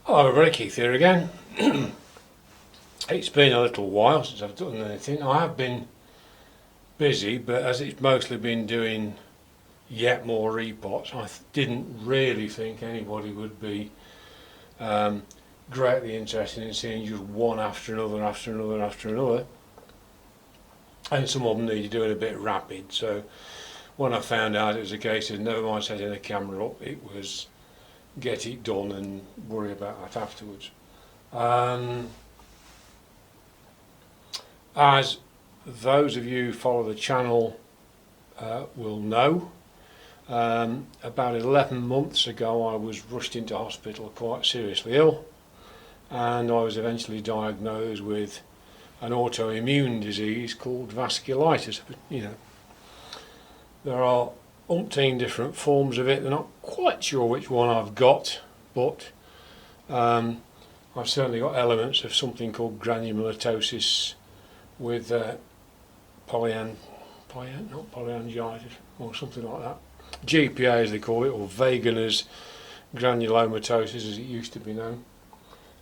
Hello everybody, Keith here again. It's been a little while since I've done anything. I have been busy, but as it's mostly been doing yet more repots, I didn't really think anybody would be greatly interested in seeing just one after another, after another, after another. And some of them needed doing a bit rapid, so when I found out it was a case of never mind setting the camera up, it was get it done and worry about that afterwards. As those of you who follow the channel will know, about 11 months ago I was rushed into hospital quite seriously ill, and I was eventually diagnosed with an autoimmune disease called vasculitis. There are umpteen different forms of it. They're not quite sure which one I've got, but I've certainly got elements of something called granulomatosis with polyangiitis or something like that. GPA as they call it, or Wegener's granulomatosis as it used to be known.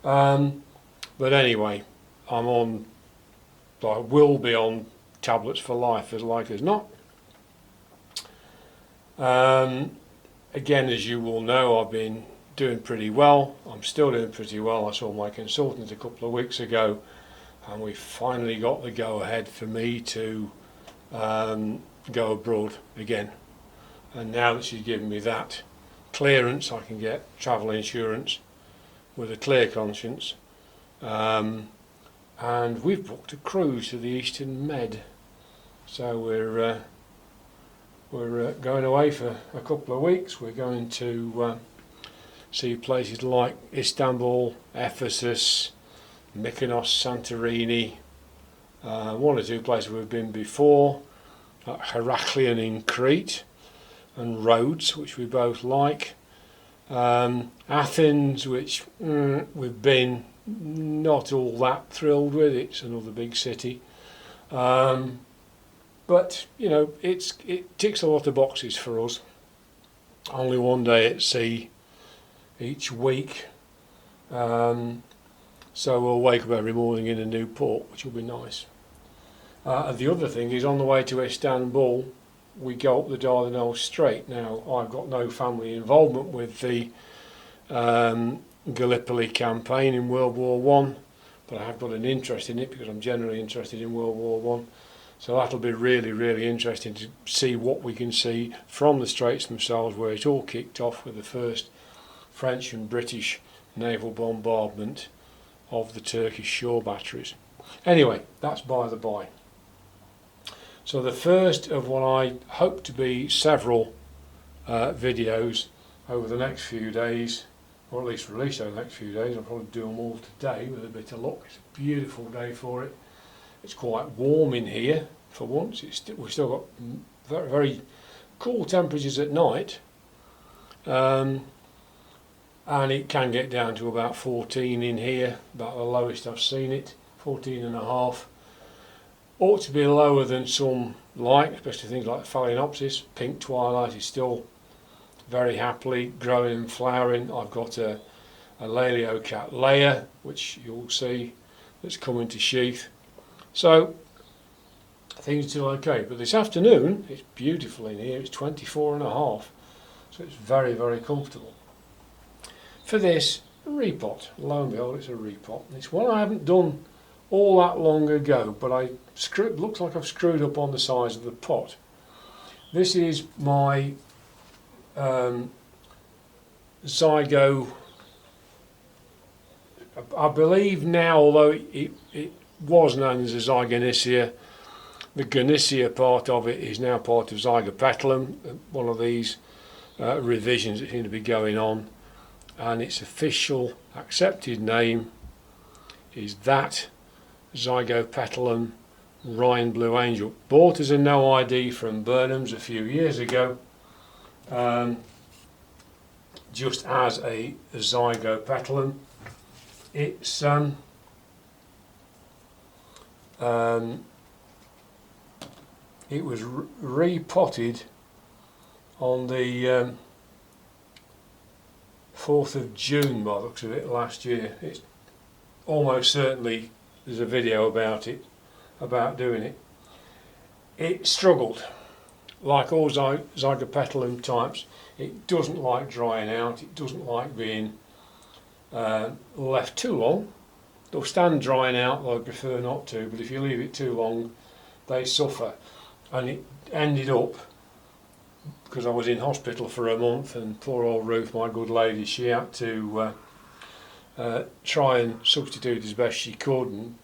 But anyway, I will be on tablets for life, as like as not. Again, as you will know, I've been doing pretty well. I'm still doing pretty well. I saw my consultant a couple of weeks ago, and we finally got the go-ahead for me to go abroad again. And now that she's given me that clearance, I can get travel insurance with a clear conscience. And we've booked a cruise to the Eastern Med, so we're going away for a couple of weeks. We're going to see places like Istanbul, Ephesus, Mykonos, Santorini, one or two places we've been before, like Heraklion in Crete, and Rhodes, which we both like. Athens, which we've been not all that thrilled with. It's another big city. But you know, it ticks a lot of boxes for us. Only one day at sea each week, so we'll wake up every morning in a new port, which will be nice. The other thing is, on the way to Istanbul, we go up the Dardanelles Strait. Now, I've got no family involvement with the Gallipoli campaign in World War One, but I have got an interest in it because I'm generally interested in World War One. So that'll be really, really interesting to see what we can see from the Straits themselves, where it all kicked off with the first French and British naval bombardment of the Turkish shore batteries. Anyway, that's by the by. So the first of what I hope to be several videos over the next few days, or at least released over the next few days. I'll probably do them all today with a bit of luck. It's a beautiful day for it. It's quite warm in here for once. We've still got very, very cool temperatures at night, and it can get down to about 14 in here, about the lowest I've seen it, 14 and a half. Ought to be lower than some like, especially things like Phalaenopsis. Pink twilight is still very happily growing and flowering. I've got a Laeliocat which you'll see that's coming to sheath. So things are still okay, but this afternoon it's beautiful in here. It's 24 and a half, so it's very, very comfortable. For this repot, lo and behold, it's a repot. It's one I haven't done all that long ago, but looks like I've screwed up on the size of the pot. This is my Zygo, I believe now, although it was known as a Zygonisia. The Gonisia part of it is now part of Zygopetalum, one of these revisions that seem to be going on, and its official accepted name is that Zygopetalum Rhein Blue Angel. Bought as a no ID from Burnham's a few years ago, just as a Zygopetalum. It's it was repotted on the 4th of June by the looks of it last year. It's almost certainly, there's a video about it, about doing it. It struggled, like all Zygopetalum types. It doesn't like drying out, it doesn't like being left too long. They'll stand drying out, they'll prefer not to, but if you leave it too long, they suffer. And it ended up, because I was in hospital for a month, and poor old Ruth, my good lady, she had to try and substitute as best she could, and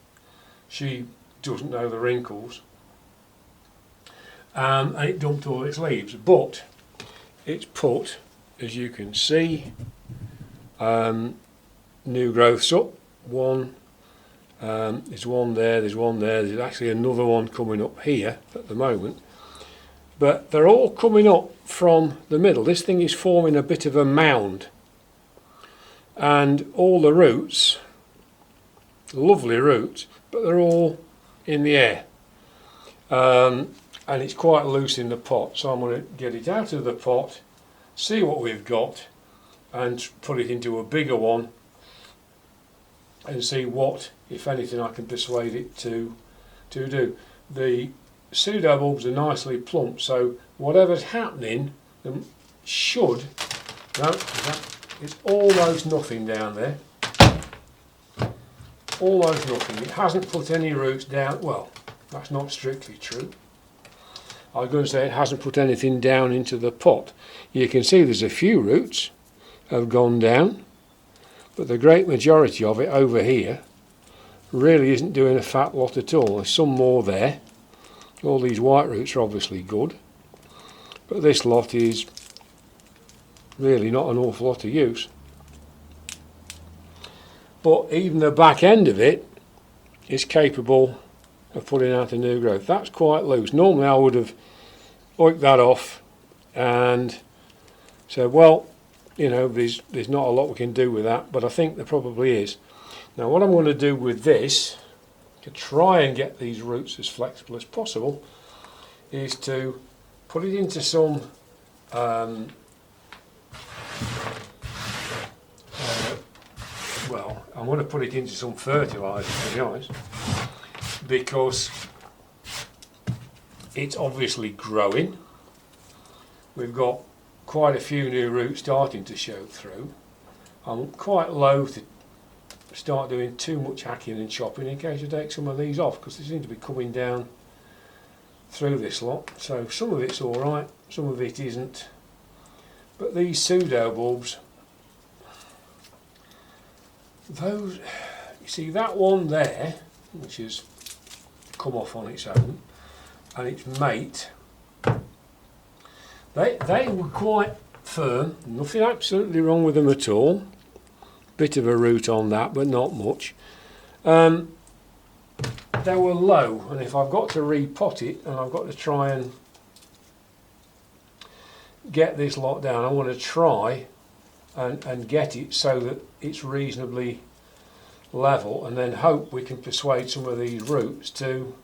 she doesn't know the wrinkles. And it dumped all its leaves, but it's put, as you can see, new growths up. There's one there, there's actually another one coming up here at the moment, but they're all coming up from the middle. This thing is forming a bit of a mound, and all the roots, lovely roots, but they're all in the air, and it's quite loose in the pot, so I'm going to get it out of the pot, see what we've got, and put it into a bigger one and see what, if anything, I can persuade it to do. The pseudobulbs are nicely plump, so whatever's happening should, no, it's almost nothing down there. Almost nothing. It hasn't put any roots down. Well, that's not strictly true. I was going to say it hasn't put anything down into the pot. You can see there's a few roots have gone down, but the great majority of it over here really isn't doing a fat lot at all. There's some more there. All these white roots are obviously good, but this lot is really not an awful lot of use. But even the back end of it is capable of putting out a new growth. That's quite loose. Normally I would have oiked that off and said, well, you know, there's not a lot we can do with that, but I think there probably is. Now what I'm going to do with this, to try and get these roots as flexible as possible, is to put it into some well, I'm going to put it into some fertiliser, to be honest, because it's obviously growing. We've got quite a few new roots starting to show through. I'm quite loath to start doing too much hacking and chopping in case I take some of these off, because they seem to be coming down through this lot. So some of it's alright, some of it isn't. But these pseudobulbs, those, you see that one there, which has come off on its own, and its mate, they were quite firm, nothing absolutely wrong with them at all. Bit of a root on that, but not much. They were low, and if I've got to repot it and I've got to try and get this lot down, I want to try and get it so that it's reasonably level, and then hope we can persuade some of these roots to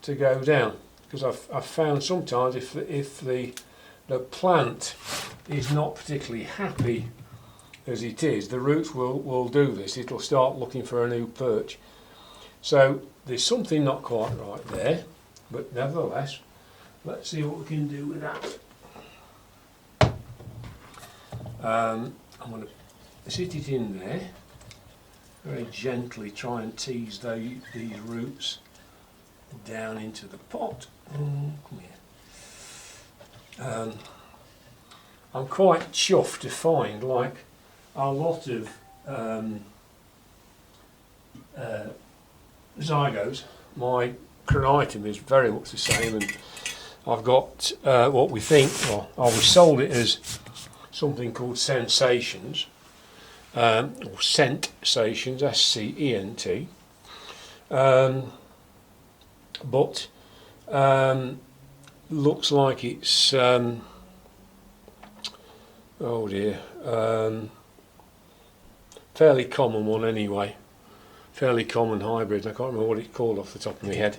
go down. Because I've found sometimes if the plant is not particularly happy as it is, the roots will do this. It'll start looking for a new perch. So there's something not quite right there, but nevertheless, let's see what we can do with that. I'm going to sit it in there, very gently try and tease these roots down into the pot. Come here. I'm quite chuffed to find, like a lot of Zygos, my Rhein is very much the same, and I've got what we think, well, I sold it as something called Sensations, or Scent-sations, S-C-E-N-T, but looks like it's, oh dear, fairly common one anyway, fairly common hybrid. I can't remember what it's called off the top of my head,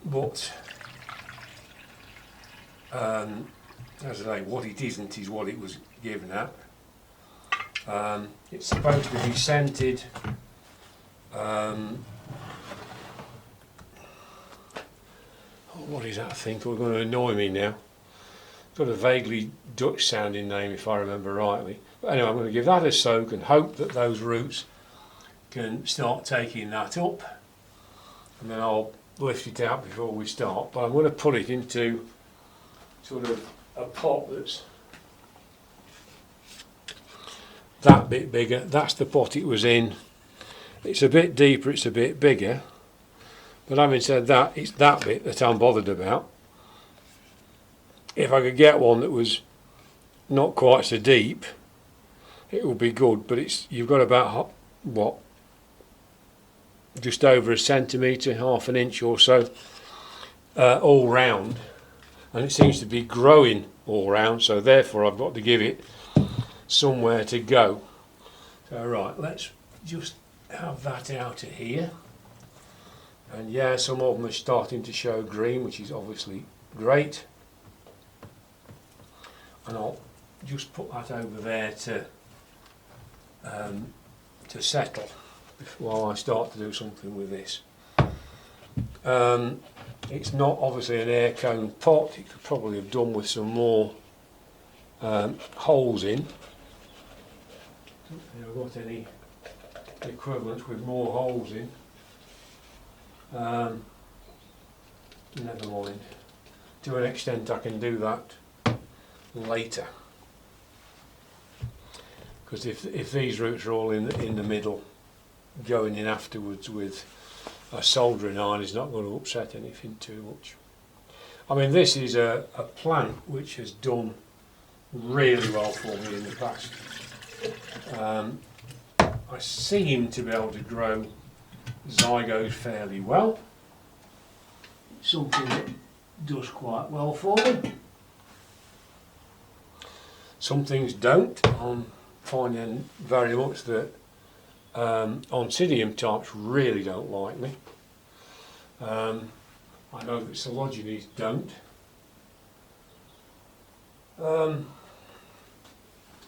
but as I say, what it isn't is what it was given at. It's supposed to be scented. What is that thing called? Going to annoy me now. It's got a vaguely Dutch sounding name if I remember rightly. But anyway, I'm going to give that a soak and hope that those roots can start taking that up. And then I'll lift it out before we start. But I'm going to put it into sort of a pot that's that bit bigger. That's the pot it was in. It's a bit deeper, it's a bit bigger. But having said that, it's that bit that I'm bothered about. If I could get one that was not quite so deep, it would be good. But you've got about, what, just over a centimetre, half an inch or so, all round. And it seems to be growing all round, so therefore I've got to give it somewhere to go. So right, let's just have that out of here. And yeah, some of them are starting to show green, which is obviously great. And I'll just put that over there to settle while I start to do something with this. It's not obviously an air cone pot. It could probably have done with some more holes in. I've got any equivalents with more holes in. Never mind. To an extent I can do that later. Because if these roots are all in the middle, going in afterwards with a soldering iron is not going to upset anything too much. I mean, this is a plant which has done really well for me in the past. I seem to be able to grow Zygos fairly well. Something that does quite well for me. Some things don't. I'm finding very much that Oncidium types really don't like me. I know that Coleogenes don't.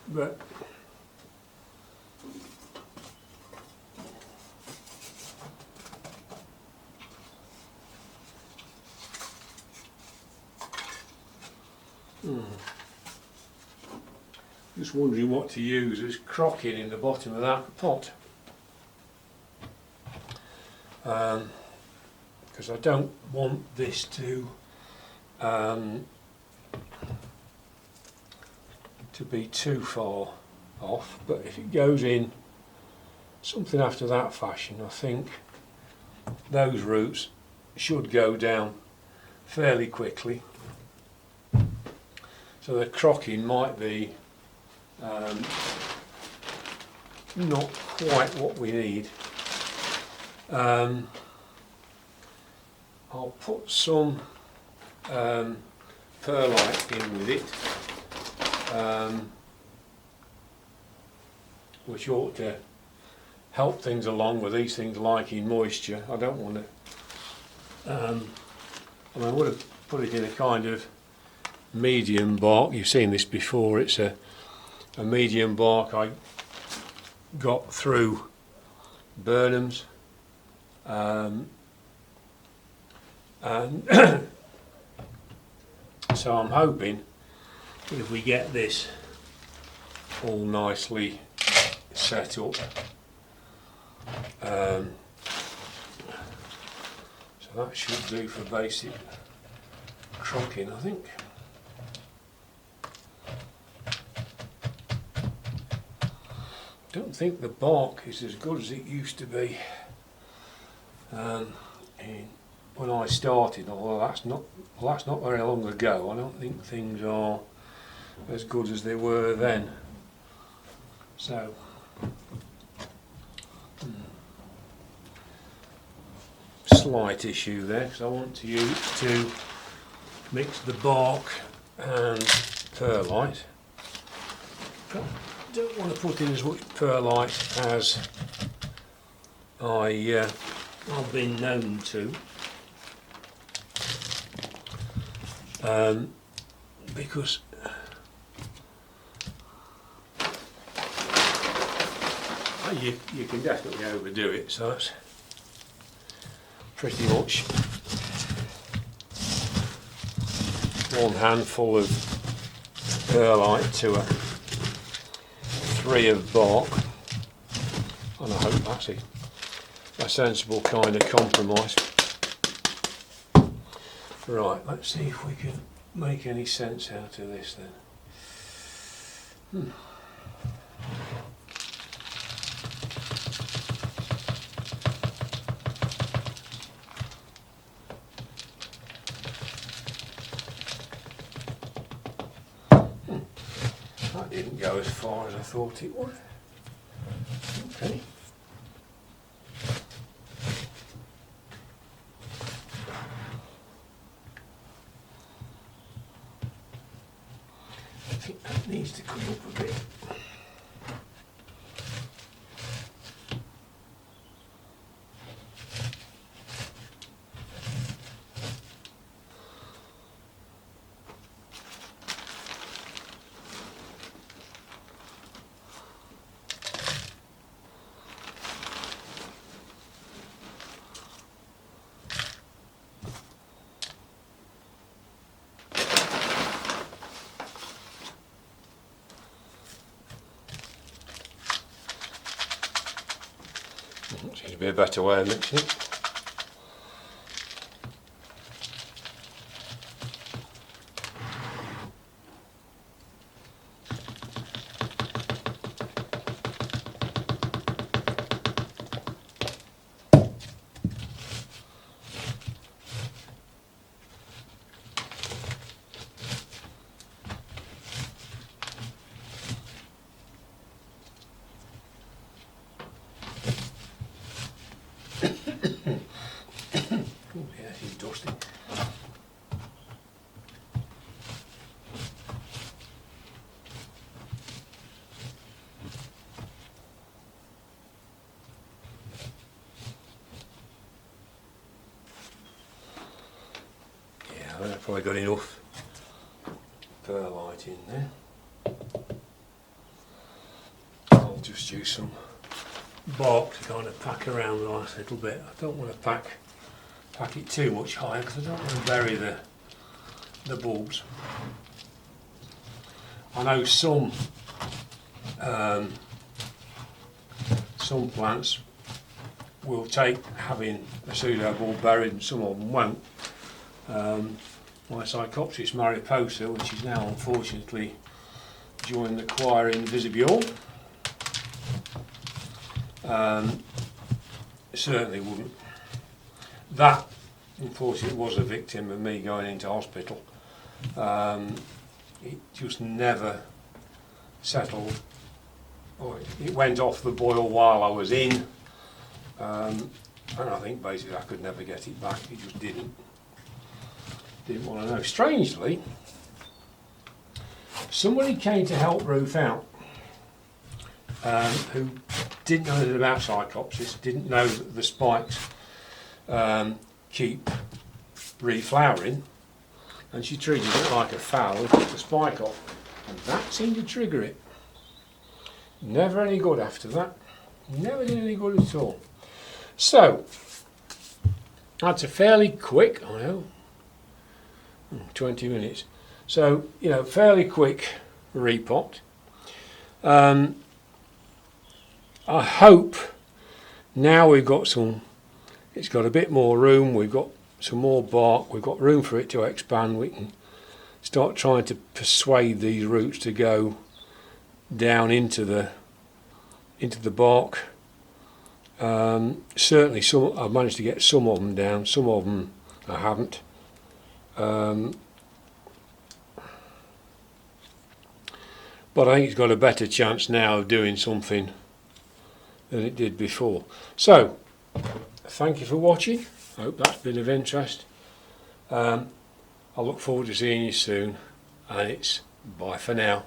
But just wondering what to use as crocking in the bottom of that pot. Because I don't want this to be too far off, but if it goes in something after that fashion, I think those roots should go down fairly quickly. So the crocking might be not quite what we need. I'll put some perlite in with it, which ought to help things along with these things liking moisture. I don't want to, I mean, I would have put it in a kind of medium bark. You've seen this before. It's a medium bark I got through Burnham's, and so I'm hoping that if we get this all nicely set up, so that should do for basic crocking, I think. Don't think the bark is as good as it used to be when I started, although that's not very long ago. I don't think things are as good as they were then. So slight issue there, because I want to mix the bark and perlite. Don't want to put in as much perlite as I've been known to, because you can definitely overdo it, so that's pretty much one handful of perlite to a 3 of bark, and I hope that's a sensible kind of compromise. Right, let's see if we can make any sense out of this then. That didn't go as far as I thought it would. Okay. I think that needs to come up a bit. Seems to be a better way of mixing it. I've probably got enough perlite in there. I'll just use some bark to kind of pack around the last little bit. I don't want to pack it too much higher because I don't want to bury the bulbs. I know some plants will take having a pseudo bulb buried and some of them won't. My Psychopsis mariposa, which is now unfortunately joined the choir in Visibule, certainly wouldn't. That unfortunately was a victim of me going into hospital. It just never settled, or it went off the boil while I was in, and I think basically I could never get it back. It just didn't want to know. Strangely, somebody came to help Ruth out who didn't know anything about Psychopsis, didn't know that the spikes keep reflowering, and she treated it like a fowl and took the spike off, and that seemed to trigger it. Never any good after that. Never did any good at all. So that's a fairly quick, I know, 20 minutes. So, you know, fairly quick repot. I hope now we've got it's got a bit more room, we've got some more bark, we've got room for it to expand, we can start trying to persuade these roots to go down into the bark. Certainly I've managed to get some of them down, some of them I haven't. But I think it's got a better chance now of doing something than it did before. So, thank you for watching. I hope that's been of interest. I look forward to seeing you soon, and it's bye for now.